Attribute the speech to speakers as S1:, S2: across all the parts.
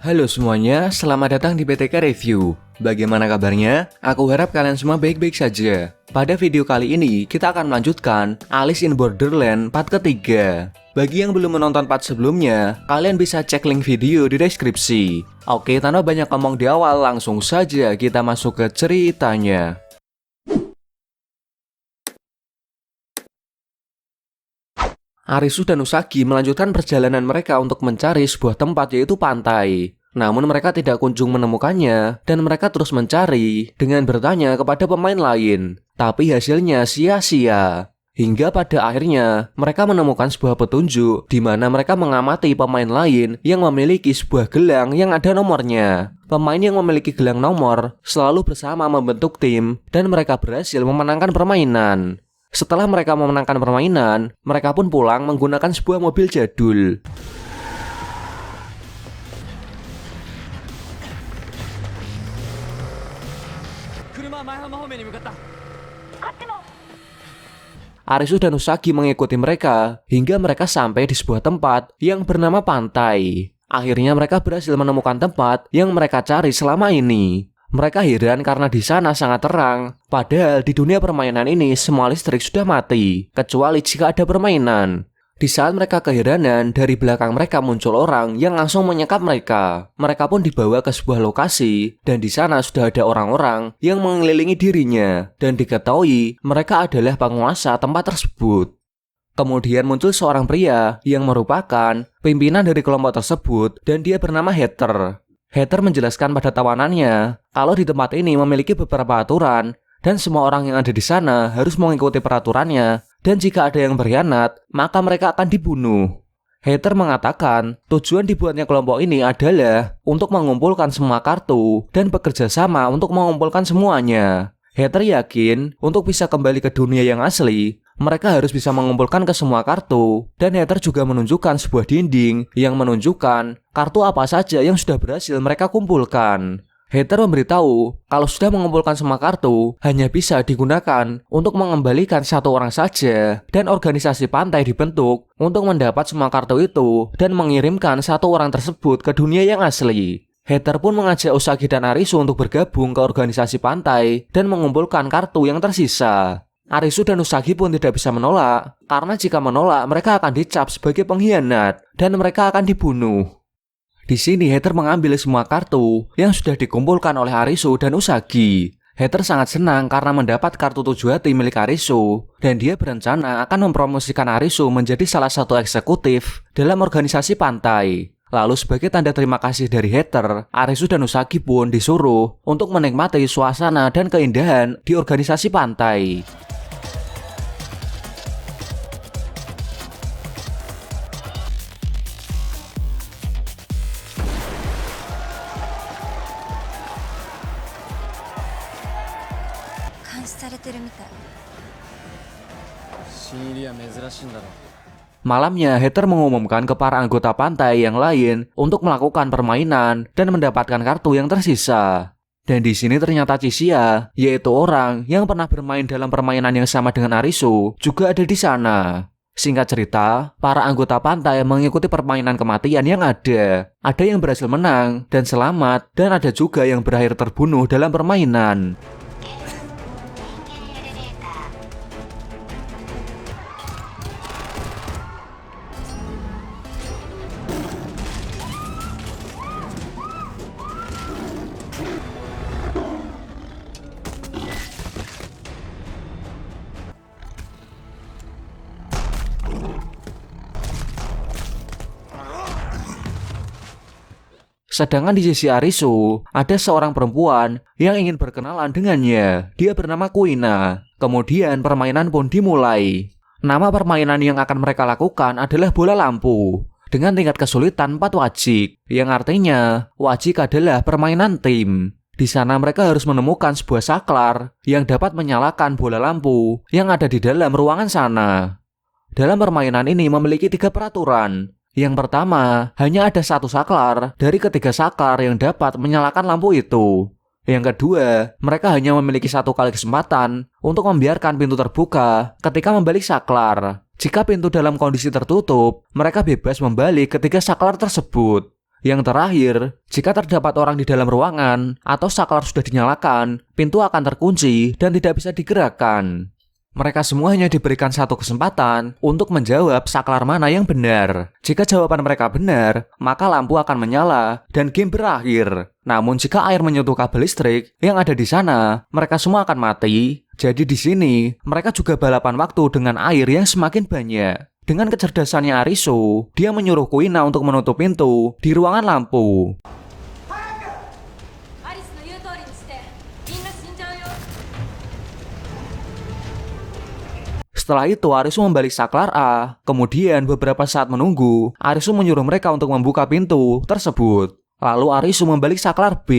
S1: Halo semuanya, selamat datang di BTK Review. Bagaimana kabarnya? Aku harap kalian semua baik-baik saja. Pada video kali ini, kita akan melanjutkan Alice in Borderland part ketiga. Bagi yang belum menonton part sebelumnya, kalian bisa cek link video di deskripsi. Oke, tanpa banyak ngomong di awal, langsung saja kita masuk ke ceritanya. Arisu dan Usagi melanjutkan perjalanan mereka untuk mencari sebuah tempat, yaitu pantai. Namun mereka tidak kunjung menemukannya, dan mereka terus mencari dengan bertanya kepada pemain lain. Tapi hasilnya sia-sia. Hingga pada akhirnya, mereka menemukan sebuah petunjuk di mana mereka mengamati pemain lain yang memiliki sebuah gelang yang ada nomornya. Pemain yang memiliki gelang nomor selalu bersama membentuk tim, dan mereka berhasil memenangkan permainan. Setelah mereka memenangkan permainan, mereka pun pulang menggunakan sebuah mobil jadul. Arisu dan Usagi mengikuti mereka hingga mereka sampai di sebuah tempat yang bernama pantai. Akhirnya mereka berhasil menemukan tempat yang mereka cari selama ini. Mereka heran karena di sana sangat terang, padahal di dunia permainan ini semua listrik sudah mati, kecuali jika ada permainan. Di saat mereka keheranan, dari belakang mereka muncul orang yang langsung menyekap mereka. Mereka pun dibawa ke sebuah lokasi, dan di sana sudah ada orang-orang yang mengelilingi dirinya, dan diketahui mereka adalah penguasa tempat tersebut. Kemudian muncul seorang pria yang merupakan pimpinan dari kelompok tersebut, dan dia bernama Heather. Heather menjelaskan pada tawanannya kalau di tempat ini memiliki beberapa aturan dan semua orang yang ada di sana harus mengikuti peraturannya, dan jika ada yang berkhianat, maka mereka akan dibunuh. Heather mengatakan tujuan dibuatnya kelompok ini adalah untuk mengumpulkan semua kartu dan bekerja sama untuk mengumpulkan semuanya. Heather yakin untuk bisa kembali ke dunia yang asli, mereka harus bisa mengumpulkan ke semua kartu, dan Heather juga menunjukkan sebuah dinding yang menunjukkan kartu apa saja yang sudah berhasil mereka kumpulkan. Heather memberitahu kalau sudah mengumpulkan semua kartu, hanya bisa digunakan untuk mengembalikan satu orang saja, dan organisasi pantai dibentuk untuk mendapat semua kartu itu dan mengirimkan satu orang tersebut ke dunia yang asli. Heather pun mengajak Usagi dan Arisu untuk bergabung ke organisasi pantai dan mengumpulkan kartu yang tersisa. Arisu dan Usagi pun tidak bisa menolak, karena jika menolak mereka akan dicap sebagai pengkhianat dan mereka akan dibunuh. Di sini Heather mengambil semua kartu yang sudah dikumpulkan oleh Arisu dan Usagi. Heather sangat senang karena mendapat kartu 7 hati milik Arisu, dan dia berencana akan mempromosikan Arisu menjadi salah satu eksekutif dalam organisasi pantai. Lalu sebagai tanda terima kasih dari Heather, Arisu dan Usagi pun disuruh untuk menikmati suasana dan keindahan di organisasi pantai. Malamnya, Heather mengumumkan ke para anggota pantai yang lain untuk melakukan permainan dan mendapatkan kartu yang tersisa. Dan di sini ternyata Chishia, yaitu orang yang pernah bermain dalam permainan yang sama dengan Arisu, juga ada di sana. Singkat cerita, para anggota pantai mengikuti permainan kematian yang ada. Ada yang berhasil menang dan selamat, dan ada juga yang berakhir terbunuh dalam permainan. Sedangkan di sisi Arisu, ada seorang perempuan yang ingin berkenalan dengannya. Dia bernama Kuina. Kemudian permainan pun dimulai. Nama permainan yang akan mereka lakukan adalah bola lampu, dengan tingkat kesulitan 4 wajik, yang artinya wajik adalah permainan tim. Di sana mereka harus menemukan sebuah saklar yang dapat menyalakan bola lampu yang ada di dalam ruangan sana. Dalam permainan ini memiliki 3 peraturan. Yang pertama, hanya ada 1 saklar dari ketiga saklar yang dapat menyalakan lampu itu. Yang kedua, mereka hanya memiliki 1 kali kesempatan untuk membiarkan pintu terbuka ketika membalik saklar. Jika pintu dalam kondisi tertutup, mereka bebas membalik ketika saklar tersebut. Yang terakhir, jika terdapat orang di dalam ruangan atau saklar sudah dinyalakan, pintu akan terkunci dan tidak bisa digerakkan. Mereka semua hanya diberikan satu kesempatan untuk menjawab saklar mana yang benar. Jika jawaban mereka benar, maka lampu akan menyala dan game berakhir. Namun jika air menyentuh kabel listrik yang ada di sana, mereka semua akan mati. Jadi di sini, mereka juga balapan waktu dengan air yang semakin banyak. Dengan kecerdasannya Arisu, dia menyuruh Kuina untuk menutup pintu di ruangan lampu. Setelah itu Arisu membalik saklar A. Kemudian beberapa saat menunggu, Arisu menyuruh mereka untuk membuka pintu tersebut. Lalu Arisu membalik saklar B.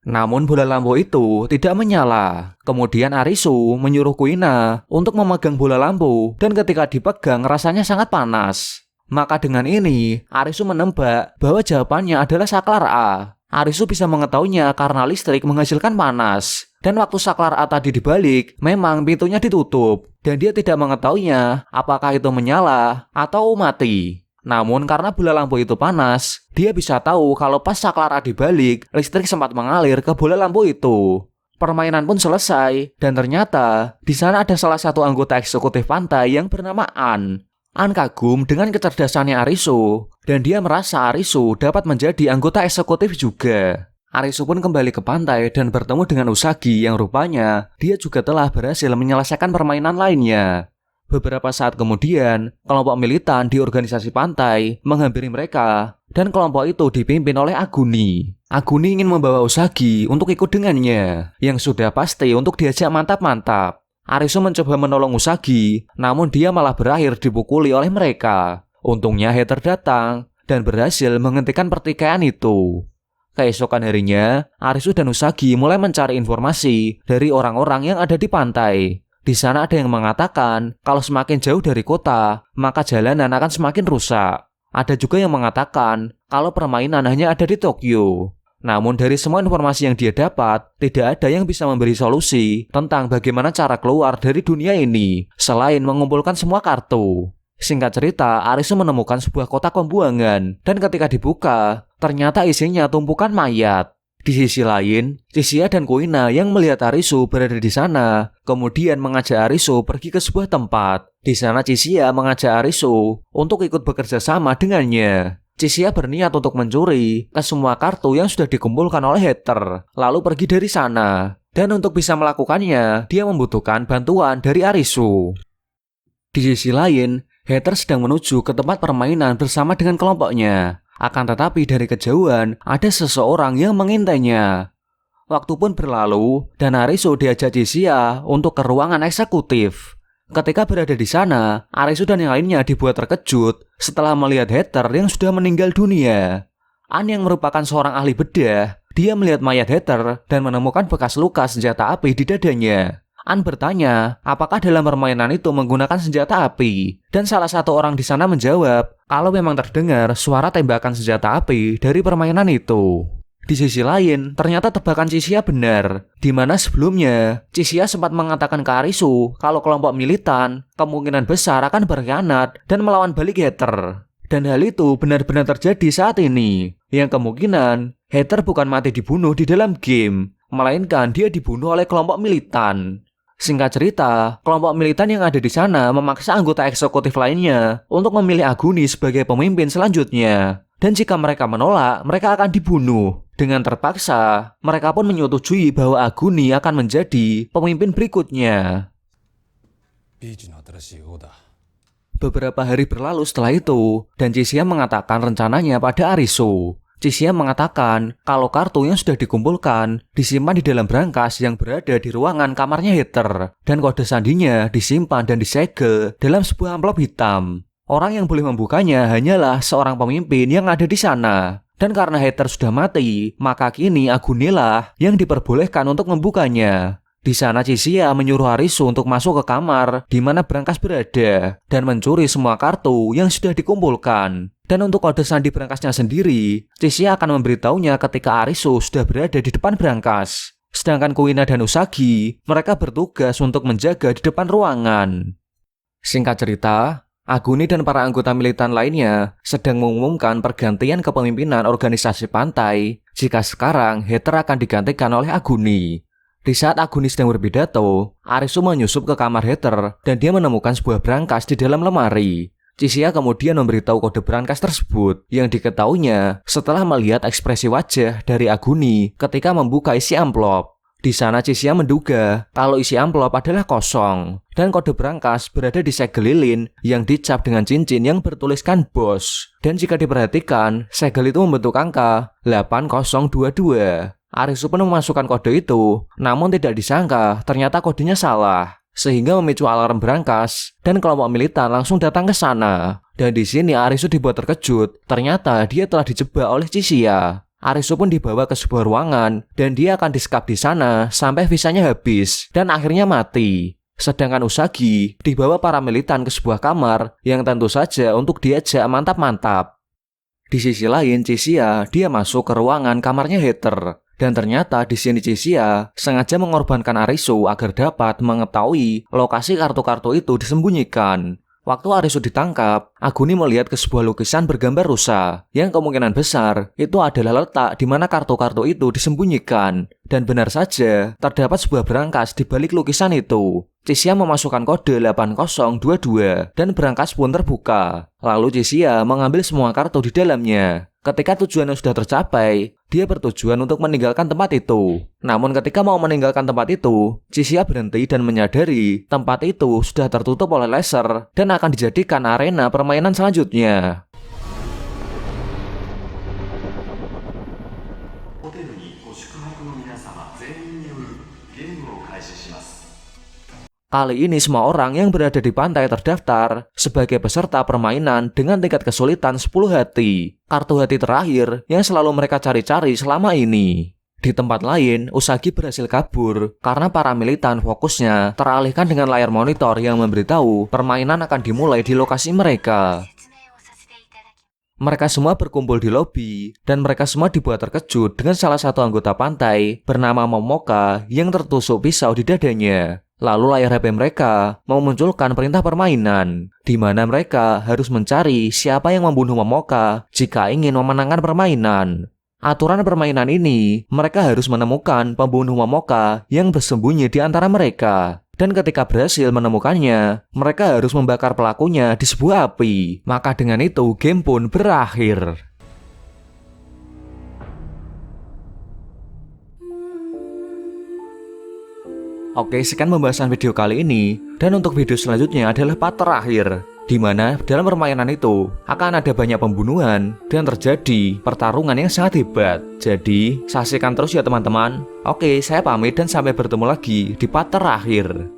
S1: Namun bola lampu itu tidak menyala. Kemudian Arisu menyuruh Kuina untuk memegang bola lampu dan ketika dipegang rasanya sangat panas. Maka dengan ini Arisu menebak bahwa jawabannya adalah saklar A. Arisu bisa mengetahuinya karena listrik menghasilkan panas. Dan waktu saklar A tadi dibalik, memang pintunya ditutup. Dan dia tidak mengetahuinya apakah itu menyala atau mati. Namun karena bola lampu itu panas, dia bisa tahu kalau pas saklar A dibalik, listrik sempat mengalir ke bola lampu itu. Permainan pun selesai, dan ternyata di sana ada salah satu anggota eksekutif pantai yang bernama An. An kagum dengan kecerdasannya Arisu, dan dia merasa Arisu dapat menjadi anggota eksekutif juga. Arisu pun kembali ke pantai dan bertemu dengan Usagi yang rupanya dia juga telah berhasil menyelesaikan permainan lainnya. Beberapa saat kemudian, kelompok militan di organisasi pantai menghampiri mereka dan kelompok itu dipimpin oleh Aguni. Aguni ingin membawa Usagi untuk ikut dengannya, yang sudah pasti untuk diajak mantap-mantap. Arisu mencoba menolong Usagi, namun dia malah berakhir dipukuli oleh mereka. Untungnya Heather datang dan berhasil menghentikan pertikaian itu. Keesokan harinya, Arisu dan Usagi mulai mencari informasi dari orang-orang yang ada di pantai. Di sana ada yang mengatakan kalau semakin jauh dari kota, maka jalanan akan semakin rusak. Ada juga yang mengatakan kalau permainan hanya ada di Tokyo. Namun dari semua informasi yang dia dapat, tidak ada yang bisa memberi solusi tentang bagaimana cara keluar dari dunia ini, selain mengumpulkan semua kartu. Singkat cerita, Arisu menemukan sebuah kotak pembuangan, dan ketika dibuka, ternyata isinya tumpukan mayat. Di sisi lain, Chishia dan Kuina yang melihat Arisu berada di sana, kemudian mengajak Arisu pergi ke sebuah tempat. Di sana Chishia mengajak Arisu untuk ikut bekerja sama dengannya. Chishia berniat untuk mencuri ke semua kartu yang sudah dikumpulkan oleh Heather, lalu pergi dari sana. Dan untuk bisa melakukannya, dia membutuhkan bantuan dari Arisu. Di sisi lain, Heather sedang menuju ke tempat permainan bersama dengan kelompoknya. Akan tetapi dari kejauhan, ada seseorang yang mengintainya. Waktu pun berlalu, dan Arisu diajak Chishia untuk ke ruangan eksekutif. Ketika berada di sana, Arisu dan yang lainnya dibuat terkejut setelah melihat Heather yang sudah meninggal dunia. An yang merupakan seorang ahli bedah, dia melihat mayat Heather dan menemukan bekas luka senjata api di dadanya. An bertanya, apakah dalam permainan itu menggunakan senjata api? Dan salah satu orang di sana menjawab, kalau memang terdengar suara tembakan senjata api dari permainan itu. Di sisi lain, ternyata tebakan Chishia benar, di mana sebelumnya Chishia sempat mengatakan ke Arisu kalau kelompok militan kemungkinan besar akan berkhianat dan melawan balik Heather. Dan hal itu benar-benar terjadi saat ini, yang kemungkinan Heather bukan mati dibunuh di dalam game, melainkan dia dibunuh oleh kelompok militan. Singkat cerita, kelompok militan yang ada di sana memaksa anggota eksekutif lainnya untuk memilih Aguni sebagai pemimpin selanjutnya. Dan jika mereka menolak, mereka akan dibunuh. Dengan terpaksa, mereka pun menyetujui bahwa Aguni akan menjadi pemimpin berikutnya. Beberapa hari berlalu setelah itu, dan Chishia mengatakan rencananya pada Arisu. Chishia mengatakan kalau kartu yang sudah dikumpulkan disimpan di dalam brankas yang berada di ruangan kamarnya Heather, dan kode sandinya disimpan dan disegel dalam sebuah amplop hitam. Orang yang boleh membukanya hanyalah seorang pemimpin yang ada di sana. Dan karena Heather sudah mati, maka kini Agunilah yang diperbolehkan untuk membukanya. Di sana Chishia menyuruh Arisu untuk masuk ke kamar di mana brankas berada dan mencuri semua kartu yang sudah dikumpulkan. Dan untuk kode sandi brankasnya sendiri, Chishia akan memberitahunya ketika Arisu sudah berada di depan brankas. Sedangkan Kuina dan Usagi, mereka bertugas untuk menjaga di depan ruangan. Singkat cerita, Aguni dan para anggota militan lainnya sedang mengumumkan pergantian kepemimpinan organisasi pantai jika sekarang Heather akan digantikan oleh Aguni. Di saat Aguni sedang berpidato, Arisu menyusup ke kamar Heather dan dia menemukan sebuah brankas di dalam lemari. Chishia kemudian memberitahu kode brankas tersebut yang diketahuinya setelah melihat ekspresi wajah dari Aguni ketika membuka isi amplop. Di sana Chishia menduga kalau isi amplop adalah kosong dan kode brankas berada di segel lilin yang dicap dengan cincin yang bertuliskan BOSS. Dan jika diperhatikan, segel itu membentuk angka 8022. Arisu pun memasukkan kode itu, namun tidak disangka ternyata kodenya salah, sehingga memicu alarm brankas dan kelompok militan langsung datang ke sana. Dan di sini Arisu dibuat terkejut, ternyata dia telah dijebak oleh Chishia. Arisu pun dibawa ke sebuah ruangan dan dia akan disekap di sana sampai visanya habis dan akhirnya mati. Sedangkan Usagi dibawa para militan ke sebuah kamar yang tentu saja untuk diajak mantap-mantap. Di sisi lain, Chishia dia masuk ke ruangan kamarnya Heather. Dan ternyata di sini Chishia sengaja mengorbankan Arisu agar dapat mengetahui lokasi kartu-kartu itu disembunyikan. Waktu Arisu ditangkap, Aguni melihat ke sebuah lukisan bergambar rusa yang kemungkinan besar itu adalah letak di mana kartu-kartu itu disembunyikan. Dan benar saja, terdapat sebuah brankas di balik lukisan itu. Chishia memasukkan kode 8022 dan brankas pun terbuka. Lalu Chishia mengambil semua kartu di dalamnya. Ketika tujuannya sudah tercapai, dia bertujuan untuk meninggalkan tempat itu. Namun ketika mau meninggalkan tempat itu, Chishia berhenti dan menyadari tempat itu sudah tertutup oleh laser dan akan dijadikan arena permainan selanjutnya. Kali ini semua orang yang berada di pantai terdaftar sebagai peserta permainan dengan tingkat kesulitan 10 hati. Kartu hati terakhir yang selalu mereka cari-cari selama ini. Di tempat lain, Usagi berhasil kabur karena para militan fokusnya teralihkan dengan layar monitor yang memberitahu permainan akan dimulai di lokasi mereka. Mereka semua berkumpul di lobi dan mereka semua dibuat terkejut dengan salah satu anggota pantai bernama Momoka yang tertusuk pisau di dadanya. Lalu layar HP mereka memunculkan perintah permainan, di mana mereka harus mencari siapa yang membunuh Momoka jika ingin memenangkan permainan. Aturan permainan ini, mereka harus menemukan pembunuh Momoka yang bersembunyi di antara mereka. Dan ketika berhasil menemukannya, mereka harus membakar pelakunya di sebuah api. Maka dengan itu, game pun berakhir. Oke, sekian pembahasan video kali ini. Dan untuk video selanjutnya adalah part terakhir, di mana dalam permainan itu akan ada banyak pembunuhan dan terjadi pertarungan yang sangat hebat. Jadi, saksikan terus ya teman-teman. Oke, saya pamit dan sampai bertemu lagi di part terakhir.